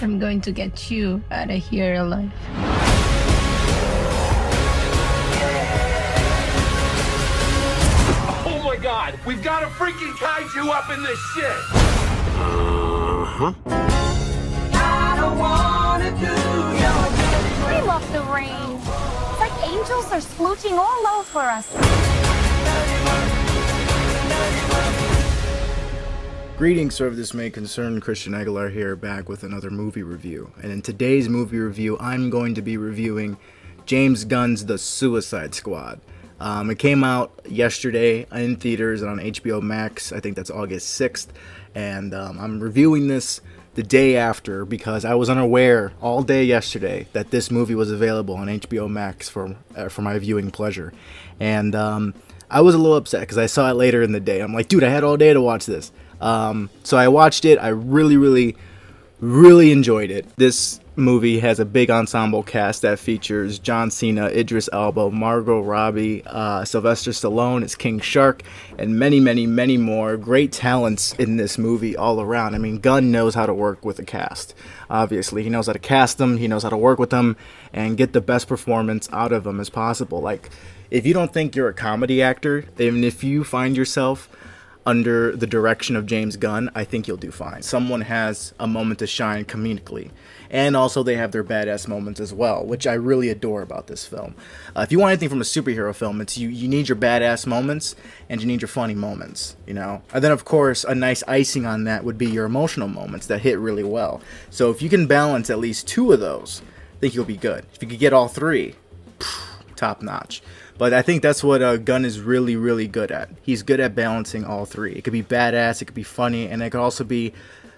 I'm going to get you out of here alive. Oh my god, we've got a freaking kaiju up in this shit! Uh-huh. We love the rain. It's like angels are splooching all over us. Greetings, Serve This May Concern. Christian Aguilar here, back with another movie review. And in today's movie review, I'm going to be reviewing James Gunn's The Suicide Squad. It came out yesterday in theaters and on HBO Max. I think that's August 6th. And I'm reviewing this the day after because I was unaware all day yesterday that this movie was available on HBO Max for my viewing pleasure. And I was a little upset because I saw it later in the day. I'm like, dude, I had all day to watch this. So I watched it. I really enjoyed it. This movie has a big ensemble cast that features John Cena, Idris Elba, Margot Robbie, Sylvester Stallone as King Shark, and many more great talents in this movie all around. I mean, Gunn knows how to work with a cast. Obviously, he knows how to cast them, he knows how to work with them, and get the best performance out of them as possible. Like, if you don't think you're a comedy actor, even if you find yourself under the direction of James Gunn, I think you'll do fine. Someone has a moment to shine comedically, and also they have their badass moments as well, which I really adore about this film. If you want anything from a superhero film, it's you need your badass moments and you need your funny moments, you know? And then of course, a nice icing on that would be your emotional moments that hit really well. So if you can balance at least two of those, I think you'll be good. If you could get all three, top notch. But I think that's what Gunn is really good at. He's good at balancing all three. It could be badass, it could be funny, and it could also be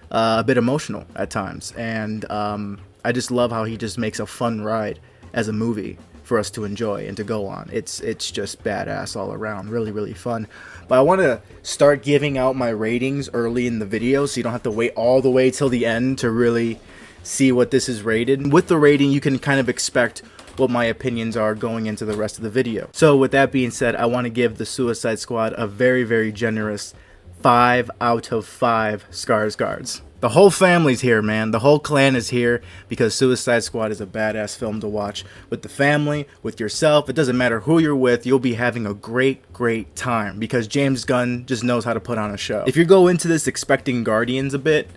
a bit emotional at times. And I just love how he just makes a fun ride as a movie for us to enjoy and to go on. It's just badass all around. Really fun. But I want to start giving out my ratings early in the video so you don't have to wait all the way till the end to really see what this is rated. With the rating, you can kind of expect what my opinions are going into the rest of the video. So with that being said, I want to give The Suicide Squad a very generous 5 out of 5 Skarsgårds. The whole family's here, man. The whole clan is here because Suicide Squad is a badass film to watch with the family, with yourself. It doesn't matter who you're with, you'll be having a great time because James Gunn just knows how to put on a show. If you go into this expecting Guardians a bit,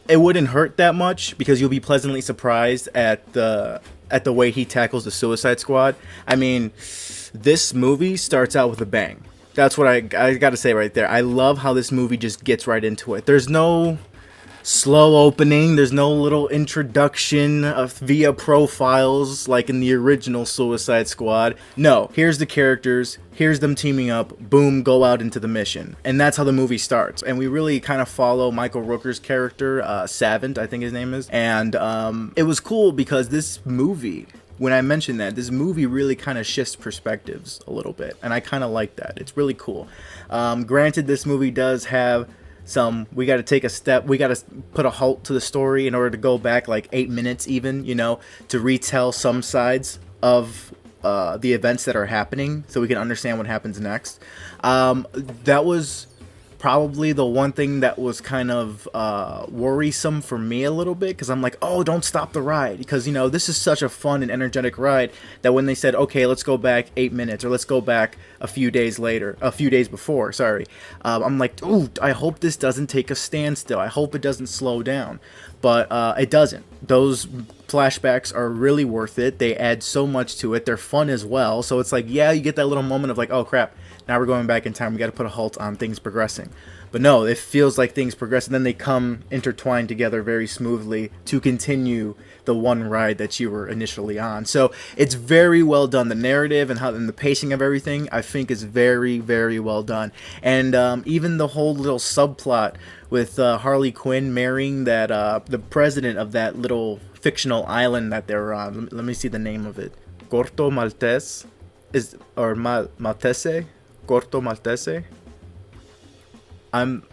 it wouldn't hurt that much because you'll be pleasantly surprised at the way he tackles the Suicide Squad. I mean, this movie starts out with a bang. That's what I gotta say right there. I love how this movie just gets right into it. There's no slow opening. There's no little introduction via profiles like in the original Suicide Squad. No, here's the characters. Here's them teaming up. Boom, go out into the mission. And that's how the movie starts. And we really kind of follow Michael Rooker's character, Savant, I think his name is. And it was cool because this movie, when I mentioned that, this movie really kind of shifts perspectives a little bit. And I kind of like that. It's really cool. Granted, this movie does have we got to take a step, we got to put a halt to the story in order to go back like 8 minutes even, you know, to retell some sides of the events that are happening so we can understand what happens next. That was probably the one thing that was kind of worrisome for me a little bit because I'm like, oh, don't stop the ride, because, you know, this is such a fun and energetic ride that when they said, okay, let's go back 8 minutes or let's go back a few days before, I'm like, ooh, I hope this doesn't take a standstill. I hope it doesn't slow down. But it doesn't. Those flashbacks are really worth it. They add so much to it. They're fun as well. So it's like, yeah, you get that little moment of like, oh crap, now we're going back in time. We got to put a halt on things progressing. But no, it feels like things progress and then they come intertwined together very smoothly to continue the one ride that you were initially on. So it's very well done. The narrative and the pacing of everything, I think, is very well done. And even the whole little subplot with Harley Quinn marrying that the president of that little fictional island that they're on. Let me see the name of it. Corto Maltese Maltese. Corto Maltese. I'm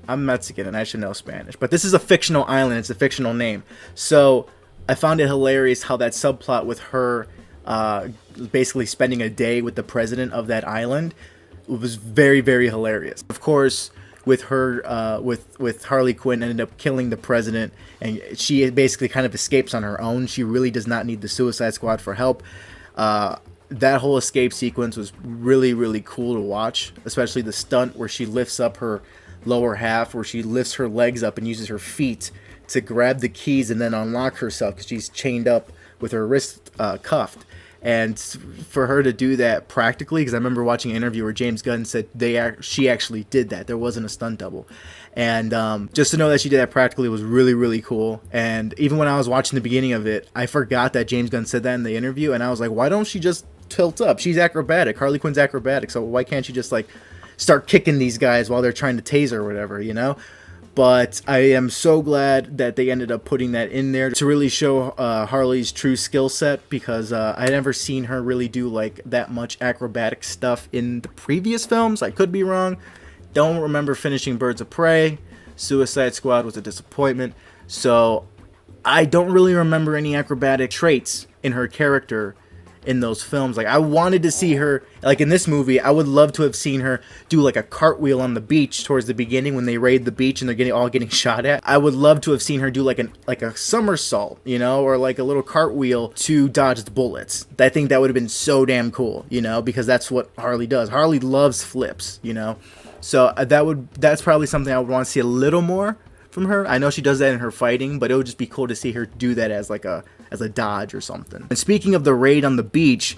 Mexican and I should know Spanish, but this is a fictional island. It's a fictional name. So I found it hilarious how that subplot with her basically spending a day with the president of that island was very hilarious. Of course, with her with Harley Quinn ended up killing the president, and she basically kind of escapes on her own. She really does not need the Suicide Squad for help. That whole escape sequence was really, really cool to watch, especially the stunt where she lifts up her lower half, where she lifts her legs up and uses her feet to grab the keys and then unlock herself because she's chained up with her wrist cuffed. And for her to do that practically, because I remember watching an interview where James Gunn said she actually did that. There wasn't a stunt double. And just to know that she did that practically was really, really cool. And even when I was watching the beginning of it, I forgot that James Gunn said that in the interview. And I was like, why don't she just tilt up? She's acrobatic. Harley Quinn's acrobatic. So why can't she just like start kicking these guys while they're trying to tase her or whatever, you know? But I am so glad that they ended up putting that in there to really show Harley's true skill set, because I never seen her really do like that much acrobatic stuff in the previous films. I could be wrong. Don't remember finishing Birds of Prey. Suicide Squad was a disappointment. So I don't really remember any acrobatic traits in her character in those films. Like, I wanted to see her, like in this movie, I would love to have seen her do like a cartwheel on the beach towards the beginning when they raid the beach and they're all getting shot at. I would love to have seen her do like a somersault, you know, or like a little cartwheel to dodge the bullets. I think that would have been so damn cool, you know, because that's what Harley does. Harley loves flips, you know. So that's probably something I would want to see a little more from her. I know she does that in her fighting, but it would just be cool to see her do that as like a dodge or something. And speaking of the raid on the beach,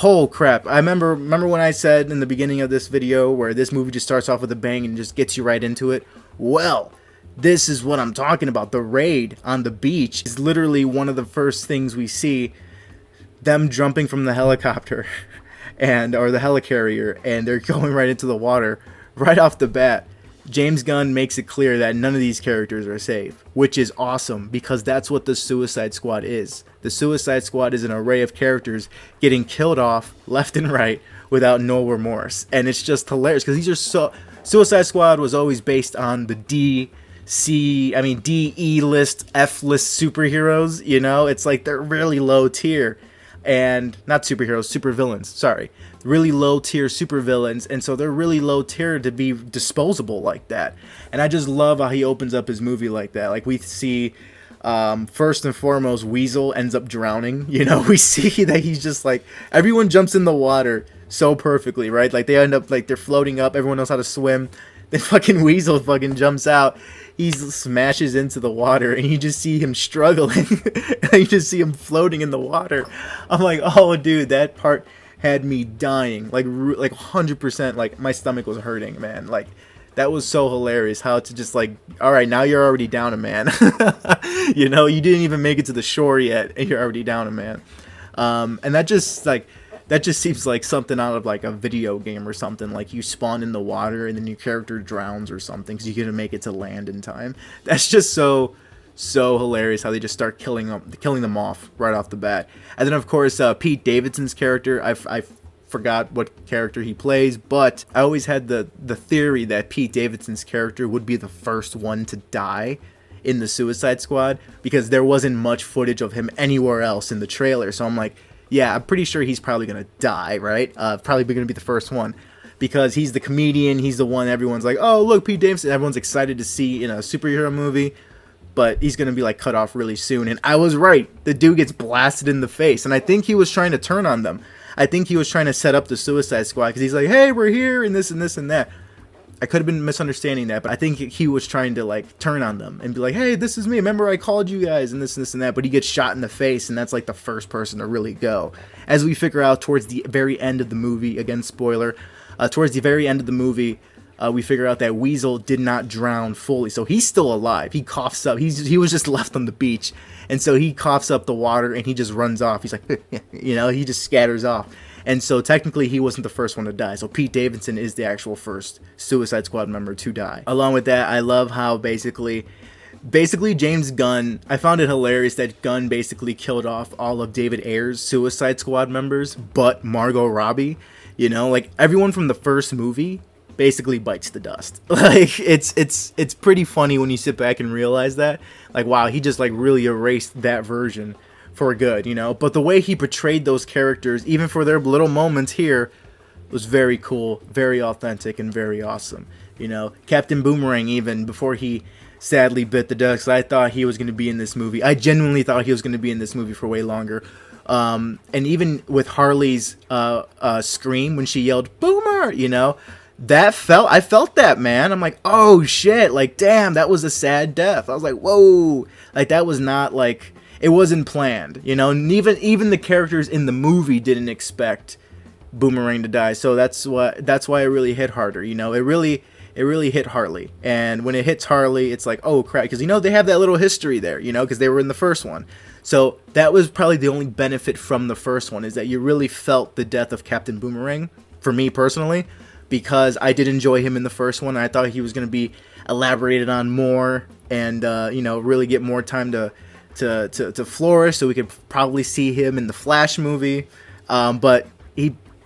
oh crap, I remember when I said in the beginning of this video where this movie just starts off with a bang and just gets you right into it. Well, this is what I'm talking about. The raid on the beach is literally one of the first things we see, them jumping from the helicopter or the helicarrier, and they're going right into the water right off the bat. James Gunn makes it clear that none of these characters are safe, which is awesome because that's what the Suicide Squad is. The Suicide Squad is an array of characters getting killed off left and right without no remorse. And it's just hilarious because these are Suicide Squad was always based on the D, E list, F list superheroes, you know? It's like they're really low tier. And not superheroes, supervillains, sorry. Really low tier supervillains, and so they're really low tier to be disposable like that. And I just love how he opens up his movie like that. Like we see, first and foremost, Weasel ends up drowning. You know, we see that he's just like, everyone jumps in the water so perfectly, right? Like they end up like they're floating up, everyone knows how to swim. Then fucking Weasel fucking jumps out. He smashes into the water, and you just see him struggling. And you just see him floating in the water. I'm like, oh, dude, that part had me dying. Like 100%, like, my stomach was hurting, man. Like, that was so hilarious how to just, like, all right, now you're already down a man. You know, you didn't even make it to the shore yet, and you're already down a man. And that just seems like something out of like a video game or something. Like you spawn in the water and then your character drowns or something because you couldn't make it to land in time. That's just so hilarious how they just start killing them off right off the bat. And then of course Pete Davidson's character, I forgot what character he plays, but I always had the theory that Pete Davidson's character would be the first one to die in the Suicide Squad because there wasn't much footage of him anywhere else in the trailer. So I'm like, yeah, I'm pretty sure he's probably going to die, right? Probably going to be the first one because he's the comedian. He's the one everyone's like, oh, look, Pete Davidson. Everyone's excited to see in a superhero movie, but he's going to be like cut off really soon. And I was right. The dude gets blasted in the face. And I think he was trying to turn on them. I think he was trying to set up the Suicide Squad because he's like, hey, we're here and this and this and that. I could have been misunderstanding that, but I think he was trying to like turn on them and be like, hey, this is me. Remember I called you guys and this and that, but he gets shot in the face and that's like the first person to really go. As we figure out towards the very end of the movie, again, spoiler, towards the very end of the movie, we figure out that Weasel did not drown fully. So he's still alive. He coughs up. He was just left on the beach. And so he coughs up the water and he just runs off. He's like, you know, he just scatters off. And so technically he wasn't the first one to die. So Pete Davidson is the actual first Suicide Squad member to die. Along with that, I love how basically James Gunn, I found it hilarious that Gunn basically killed off all of David Ayer's Suicide Squad members, but Margot Robbie. You know, like everyone from the first movie basically bites the dust. Like it's pretty funny when you sit back and realize that. Like, wow, he just like really erased that version for good, you know. But the way he portrayed those characters, even for their little moments here, was very cool, very authentic, and very awesome. You know, Captain Boomerang, even before he sadly bit the dust, I thought he was going to be in this movie. I genuinely thought he was going to be in this movie for way longer. And even with Harley's scream when she yelled "Boomer," you know, I felt that, man. I'm like, oh shit, like damn, that was a sad death. I was like, whoa, like that was not like, it wasn't planned, you know. And even the characters in the movie didn't expect Boomerang to die. So that's why it really hit harder, you know. It really hit Harley. And when it hits Harley, it's like, oh crap, because you know they have that little history there, you know, because they were in the first one. So that was probably the only benefit from the first one, is that you really felt the death of Captain Boomerang, for me personally, because I did enjoy him in the first one. I thought he was going to be elaborated on more and you know, really get more time to flourish, so we could probably see him in the Flash movie. But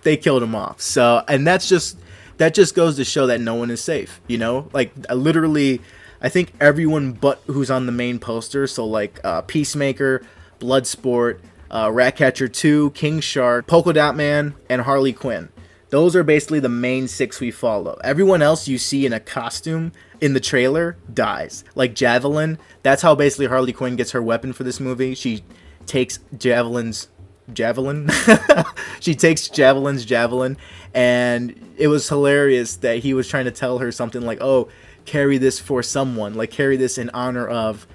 they killed him off. So, and that just goes to show that no one is safe, you know? Like, literally, I think everyone but who's on the main poster, so like Peacemaker, Bloodsport, Ratcatcher 2, King Shark, Polka Dot Man, and Harley Quinn. Those are basically the main 6 we follow. Everyone else you see in a costume in the trailer dies. Like Javelin, that's how basically Harley Quinn gets her weapon for this movie. She takes Javelin's javelin. She takes Javelin's javelin, and it was hilarious that he was trying to tell her something like, oh, carry this for someone, like carry this in honor of,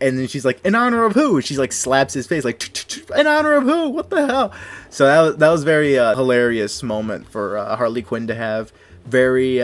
and then she's like, in honor of who? She's like slaps his face like, in honor of who? What the hell? So that was very hilarious moment for Harley Quinn to have. Very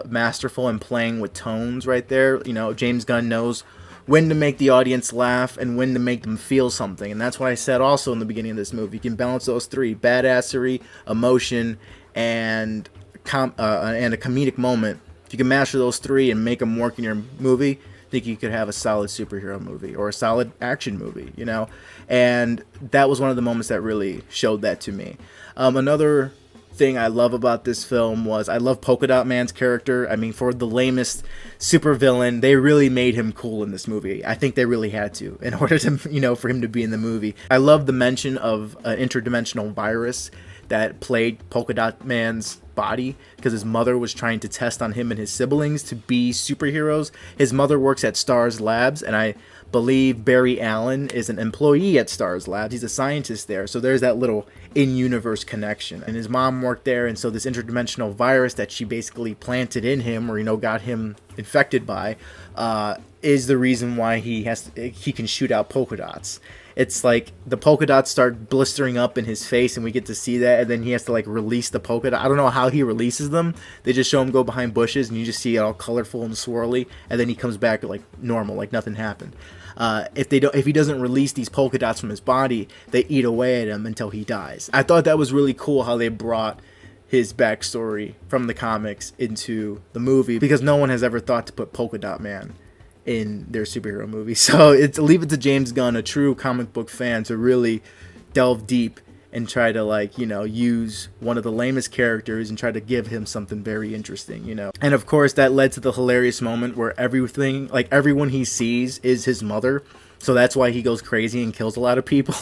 masterful and playing with tones right there. You know, James Gunn knows when to make the audience laugh and when to make them feel something. And that's what I said also in the beginning of this movie. You can balance those 3: badassery, emotion, and a comedic moment. If you can master those 3 and make them work in your movie, I think you could have a solid superhero movie or a solid action movie, you know? And that was one of the moments that really showed that to me. Another thing I love about this film was I love Polka Dot Man's character. I mean, for the lamest supervillain, they really made him cool in this movie. I think they really had to in order to, you know, for him to be in the movie. I love the mention of an interdimensional virus that plagued Polka Dot Man's body because his mother was trying to test on him and his siblings to be superheroes. His mother works at STARS Labs, and I believe Barry Allen is an employee at STARS Labs. He's a scientist there, so there's that little in-universe connection. And his mom worked there, and so this interdimensional virus that she basically planted in him, or, you know, got him infected by, is the reason why he can shoot out polka dots. It's like the polka dots start blistering up in his face, and we get to see that, and then he has to like release the polka dot. I don't know how he releases them. They just show him go behind bushes, and you just see it all colorful and swirly, and then he comes back like normal, like nothing happened. If he doesn't release these polka dots from his body, they eat away at him until he dies. I thought that was really cool how they brought his backstory from the comics into the movie, because no one has ever thought to put Polka Dot Man in their superhero movie. So leave it to James Gunn, a true comic book fan, to really delve deep and try to, like, you know, use one of the lamest characters and try to give him something very interesting, you know. And of course that led to the hilarious moment where everyone he sees is his mother. So that's why he goes crazy and kills a lot of people.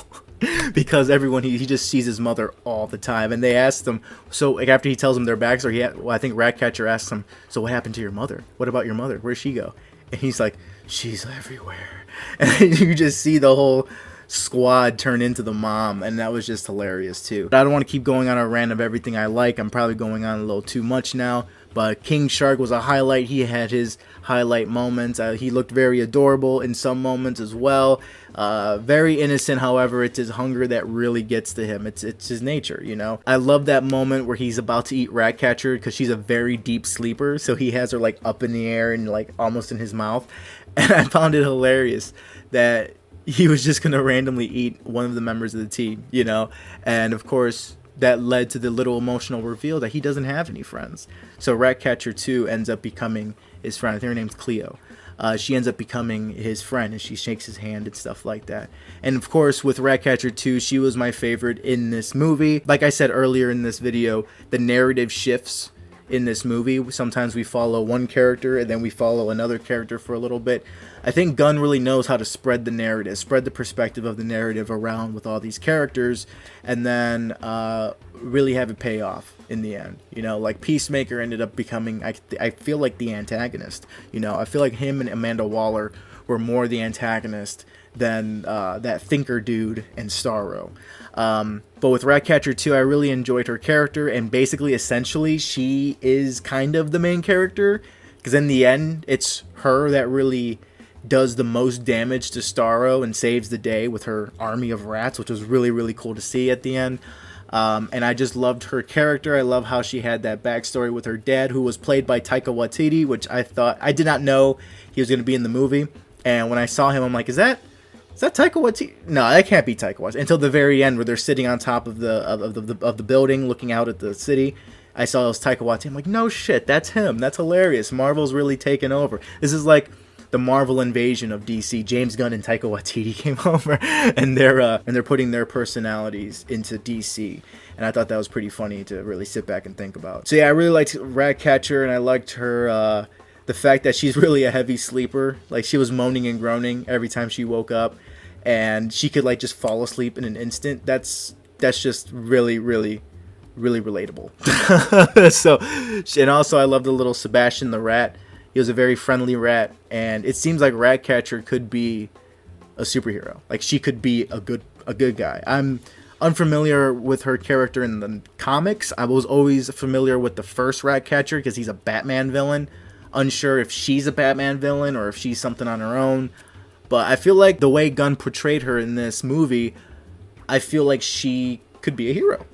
Because everyone he just sees his mother all the time. And they asked him, so like after he tells them their backstory, I think Ratcatcher asks him, so what happened to your mother? What about your mother? Where'd she go? And he's like, she's everywhere. And you just see the whole squad turn into the mom, and that was just hilarious too. But I don't want to keep going on a rant of everything I like. I'm probably going on a little too much now. But King Shark was a highlight. He had his highlight moments. He looked very adorable in some moments as well. Very innocent, however, it's his hunger that really gets to him. It's his nature, you know. I love that moment where he's about to eat Ratcatcher because she's a very deep sleeper. So he has her like up in the air and like almost in his mouth. And I found it hilarious that he was just going to randomly eat one of the members of the team, you know. And of course, that led to the little emotional reveal that he doesn't have any friends. So Ratcatcher 2 ends up becoming his friend. I think her name's Cleo. She ends up becoming his friend, and she shakes his hand and stuff like that. And of course, with Ratcatcher 2, she was my favorite in this movie. Like I said earlier in this video, the narrative shifts in this movie. Sometimes we follow one character and then we follow another character for a little bit. I think Gunn really knows how to spread the narrative, spread the perspective of the narrative around with all these characters, and then really have it pay off in the end. You know, like Peacemaker ended up becoming, I feel like, the antagonist. You know, I feel like him and Amanda Waller were more the antagonist than that thinker dude and Starro. But with Ratcatcher 2, I really enjoyed her character, and basically, essentially, she is kind of the main character, because in the end, it's her that really does the most damage to Starro and saves the day with her army of rats, which was really, really cool to see at the end. And I just loved her character. I love how she had that backstory with her dad, who was played by Taika Waititi, which I did not know he was going to be in the movie. And when I saw him, I'm like, is that Taika Waititi? No, that can't be Taika Waititi. Until the very end, where they're sitting on top of the building, looking out at the city, I saw it was Taika Waititi. I'm like, no shit, that's him. That's hilarious. Marvel's really taken over. This is like the Marvel invasion of DC. James Gunn and Taika Waititi came over, and they're putting their personalities into DC. And I thought that was pretty funny to really sit back and think about. So yeah, I really liked Ratcatcher, and I liked her. The fact that she's really a heavy sleeper. Like, she was moaning and groaning every time she woke up, and she could like just fall asleep in an instant. That's just really, really, really relatable. So, and also I love the little Sebastian the rat. He was a very friendly rat, and it seems like Ratcatcher could be a superhero. Like, she could be a good guy. I'm unfamiliar with her character in the comics. I was always familiar with the first Ratcatcher because he's a Batman villain. Unsure if she's a Batman villain or if she's something on her own. But I feel like the way Gunn portrayed her in this movie, I feel like she could be a hero,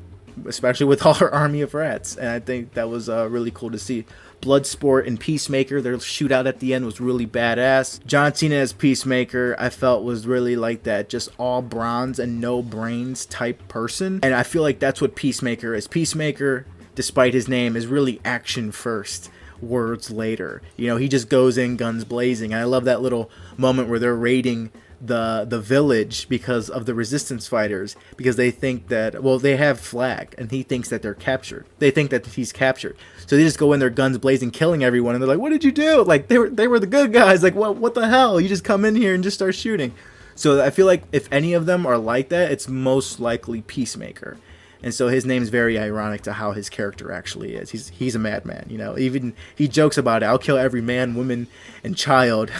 especially with all her army of rats. And I think that was really cool to see. Bloodsport and Peacemaker, their shootout at the end was really badass. John Cena as Peacemaker, I felt was really like that, just all bronze and no brains type person. And I feel like that's what Peacemaker is. Peacemaker, despite his name, is really action first, words later. You know, he just goes in guns blazing. And I love that little moment where they're raiding the village because of the resistance fighters, because they think that, well, they have Flag, and he thinks that they're captured. They think that he's captured. So they just go in there guns blazing, killing everyone, and they're like, what did you do? Like, they were the good guys. Like, what the hell? You just come in here and just start shooting. So I feel like if any of them are like that, it's most likely Peacemaker. And so his name's very ironic to how his character actually is. He's a madman, you know. Even he jokes about it. I'll kill every man, woman, and child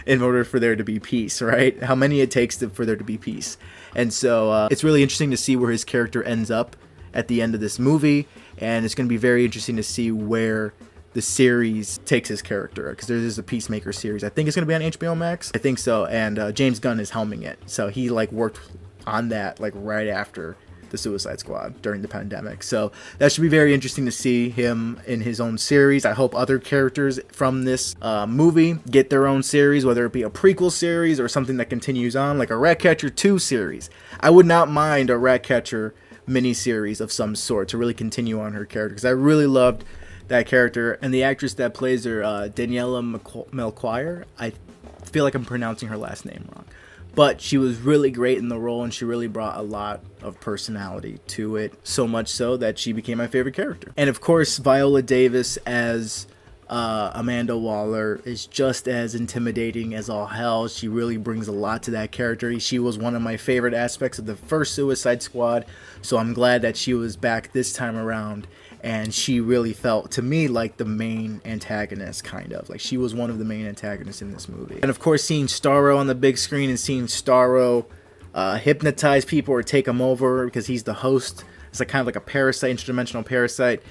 in order for there to be peace, right? How many it takes for there to be peace. And so it's really interesting to see where his character ends up at the end of this movie. And it's going to be very interesting to see where the series takes his character, because there is a Peacemaker series. I think it's going to be on HBO Max. I think so. And James Gunn is helming it. So he like worked on that like right after the Suicide Squad during the pandemic. So that should be very interesting to see him in his own series. I hope other characters from this movie get their own series, whether it be a prequel series or something that continues on, like a Ratcatcher 2 series. I would not mind a Ratcatcher mini-series of some sort to really continue on her character, because I really loved that character. And the actress that plays her, Daniela Melchior, I feel like I'm pronouncing her last name wrong. But she was really great in the role, and she really brought a lot of personality to it, so much so that she became my favorite character. And of course, Viola Davis as Amanda Waller is just as intimidating as all hell. She really brings a lot to that character. She was one of my favorite aspects of the first Suicide Squad, so I'm glad that she was back this time around. And she really felt, to me, like the main antagonist, kind of. Like, she was one of the main antagonists in this movie. And, of course, seeing Starro on the big screen and seeing Starro hypnotize people or take them over because he's the host. It's like kind of like a parasite, interdimensional parasite.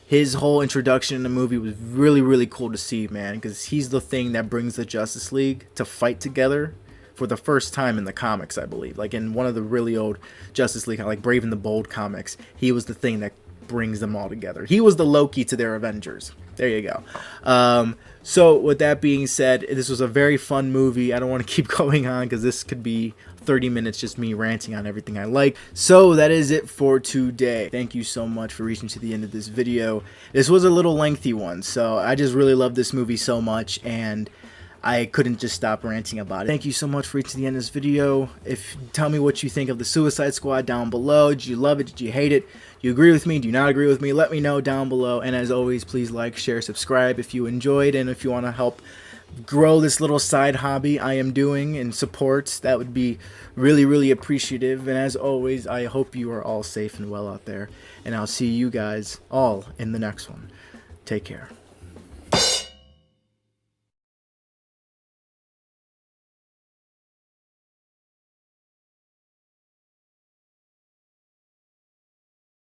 His whole introduction in the movie was really, really cool to see, man. Because he's the thing that brings the Justice League to fight together for the first time in the comics, I believe. Like, in one of the really old Justice League, like Brave and the Bold comics, he was the thing that brings them all together. He was the Loki to their Avengers. There you go. So with that being said, this was a very fun movie. I don't want to keep going on because this could be 30 minutes just me ranting on everything I like. So that is it for today. Thank you so much for reaching to the end of this video. This was a little lengthy one, so I just really love this movie so much, and I couldn't just stop ranting about it. Thank you so much for reaching the end of this video. Tell me what you think of the Suicide Squad down below. Did you love it? Did you hate it? Do you agree with me? Do you not agree with me? Let me know down below. And as always, please like, share, subscribe if you enjoyed, and if you want to help grow this little side hobby I am doing and support, that would be really, really appreciative. And as always, I hope you are all safe and well out there, and I'll see you guys all in the next one. Take care.